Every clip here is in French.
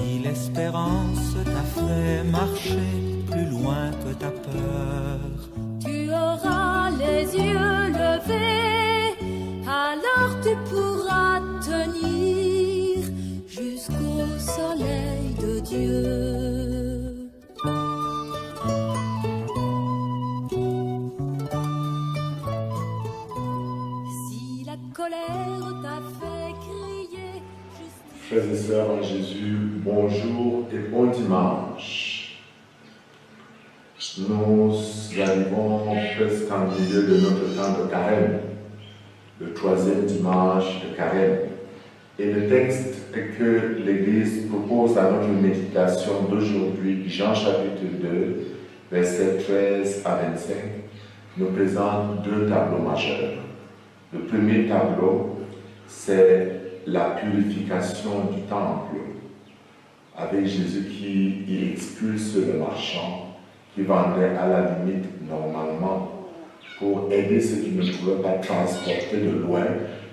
Si l'espérance t'a fait marcher plus loin que ta peur, tu auras les yeux levés, alors tu pourras tenir jusqu'au soleil de Dieu. Si la colère t'a fait crier, Frères et sœurs en Jésus, bonjour et bon dimanche. Nous arrivons presque en milieu de notre temps de carême, le troisième dimanche de carême. Et le texte que l'Église propose à notre méditation d'aujourd'hui, Jean chapitre 2, versets 13 à 25, nous présente deux tableaux majeurs. Le premier tableau, c'est la purification du temple, avec Jésus qui expulse le marchand, qui vendait à la limite normalement pour aider ceux qui ne pouvaient pas transporter de loin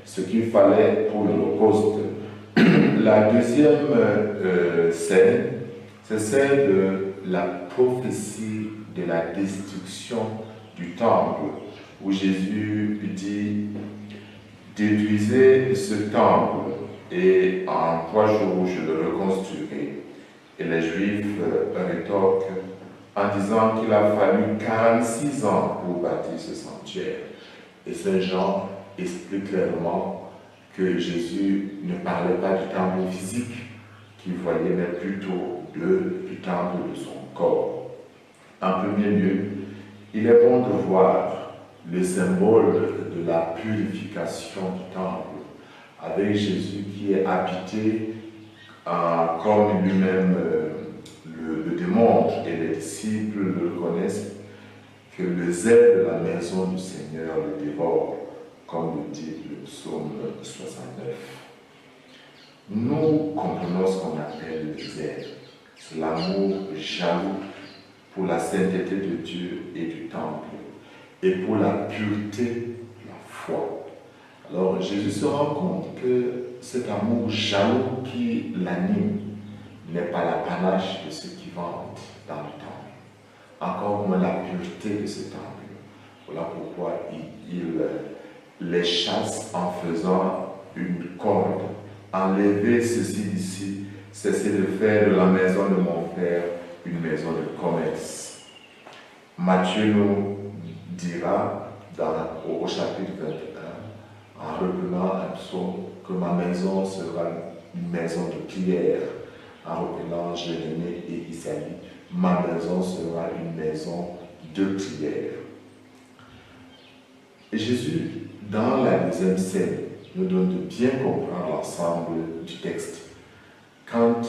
ce qu'il fallait pour l'Holocauste. La deuxième scène, c'est celle de la prophétie de la destruction du temple, où Jésus dit: détruisez ce temple et en 3 jours je le reconstruirai. Et les Juifs rétorquent en disant qu'il a fallu 46 ans pour bâtir ce sanctuaire. Et Saint Jean explique clairement que Jésus ne parlait pas du temple physique qu'il voyait, mais plutôt du temple de son corps. En premier lieu, il est bon de voir le symbole de la purification du temple, avec Jésus qui est habité comme lui-même le démontre, et les disciples le reconnaissent, que le zèle de la maison du Seigneur le dévore, comme le dit le psaume 69. Nous comprenons ce qu'on appelle le zèle. C'est l'amour jaloux pour la sainteté de Dieu et du temple, et pour la pureté de la foi. Alors Jésus se rend compte que cet amour jaloux qui l'anime n'est pas l'apanage de ceux qui vendent dans le temple, encore moins la pureté de ce temple. Voilà pourquoi il les chasse en faisant une corde. Enlevez ceci d'ici, cessez de faire de la maison de mon Père une maison de commerce. Matthieu nous dira au chapitre 21, en reprenant un psaume, que ma maison sera une maison de prière. En reprenant Jérémie et Isaïe, ma maison sera une maison de prière. Et Jésus, dans la deuxième scène, nous donne de bien comprendre l'ensemble du texte. Quand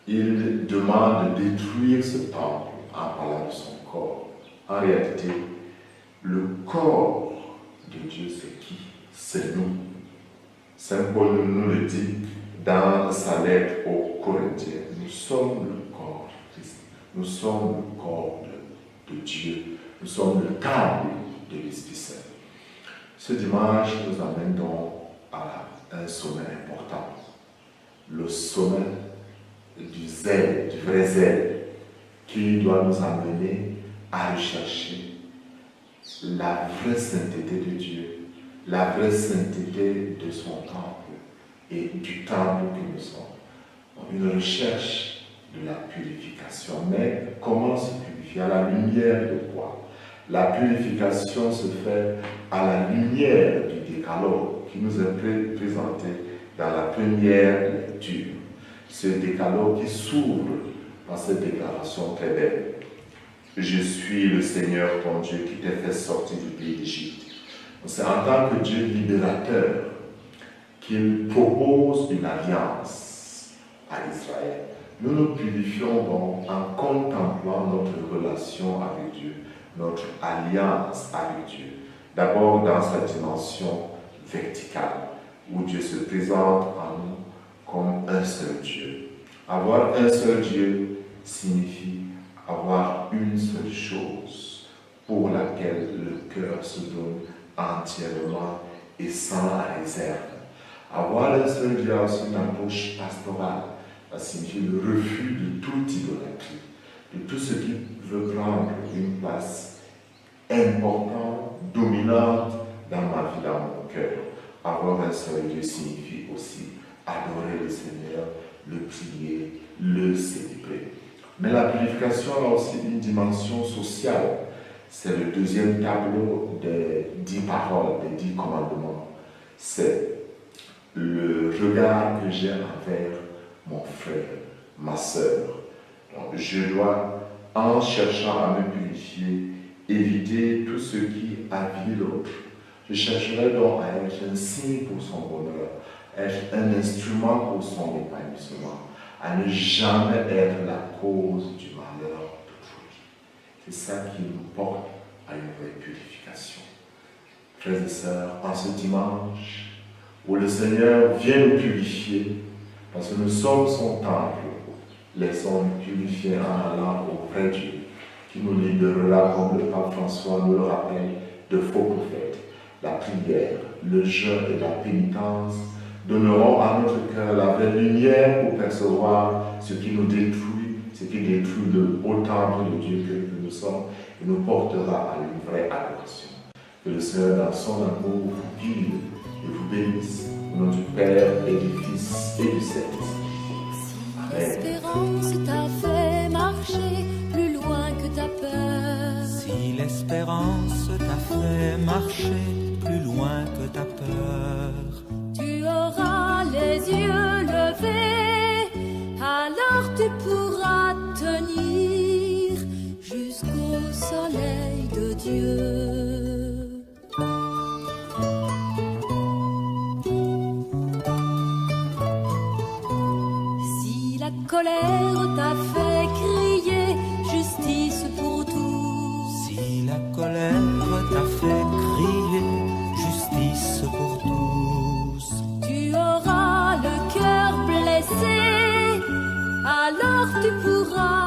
il demande de détruire ce temple en parlant de son corps, en réalité, le corps de Dieu, c'est qui? C'est nous. Saint Paul nous le dit dans sa lettre aux Corinthiens. Nous sommes le corps de Christ. Nous sommes le corps de Dieu. Nous sommes le temple de l'Esprit Saint. Ce dimanche nous amène donc à un sommet important. Le sommet du zèle, du vrai zèle, qui doit nous amener à rechercher la vraie sainteté de Dieu, la vraie sainteté de son temple et du temple que nous sommes. Une recherche de la purification. Mais comment se purifier? À la lumière de quoi? La purification se fait à la lumière du décalogue qui nous est présenté dans la première lecture. Ce décalogue qui s'ouvre par cette déclaration très belle. Je suis le Seigneur ton Dieu qui t'a fait sortir du pays d'Égypte. C'est en tant que Dieu libérateur qu'il propose une alliance à Israël. Nous nous purifions donc en contemplant notre relation avec Dieu, notre alliance avec Dieu. D'abord dans sa dimension verticale, où Dieu se présente en nous comme un seul Dieu. Avoir un seul Dieu signifie avoir une seule chose pour laquelle le cœur se donne entièrement et sans réserve. Avoir un seul Dieu a aussi une approche pastorale Ça signifie le refus de toute idolâtrie, de tout ce qui veut prendre une place importante, dominante dans ma vie, dans mon cœur. Avoir un seul Dieu signifie aussi adorer le Seigneur, le prier, le célébrer. Mais la purification a aussi une dimension sociale. C'est le deuxième tableau des 10 paroles, des 10 commandements. C'est le regard que j'ai envers mon frère, ma sœur. Donc, je dois, en cherchant à me purifier, éviter tout ce qui avile l'autre. Je chercherai donc à être un signe pour son bonheur, être un instrument pour son épanouissement, à ne jamais être la cause du malheur d'autrui. C'est ça qui nous porte à une vraie purification. Frères et sœurs, en ce dimanche où le Seigneur vient nous purifier, parce que nous sommes son temple, laissons-nous purifier en allant auprès de Dieu, qui nous libérera, comme le pape François nous le rappelle, de faux prophètes. La prière, le jeûne et la pénitence donneront à notre cœur la vraie lumière pour percevoir ce qui nous détruit, ce qui détruit le haut temple de Dieu que nous sommes, et nous portera à une vraie adoration. Que le Seigneur, dans son amour, vous guide et vous bénisse. Au nom du Père et du Fils et du Saint-Esprit. Amen. L'espérance t'a fait marcher plus loin que ta peur. Si l'espérance t'a fait marcher plus loin que ta peur, Tu auras les yeux levés, alors tu pourras tenir jusqu'au soleil de Dieu. Si la colère t'a fait crier justice pour tous, si la colère t'a fait crier justice pour tous, tu auras le cœur blessé, alors tu pourras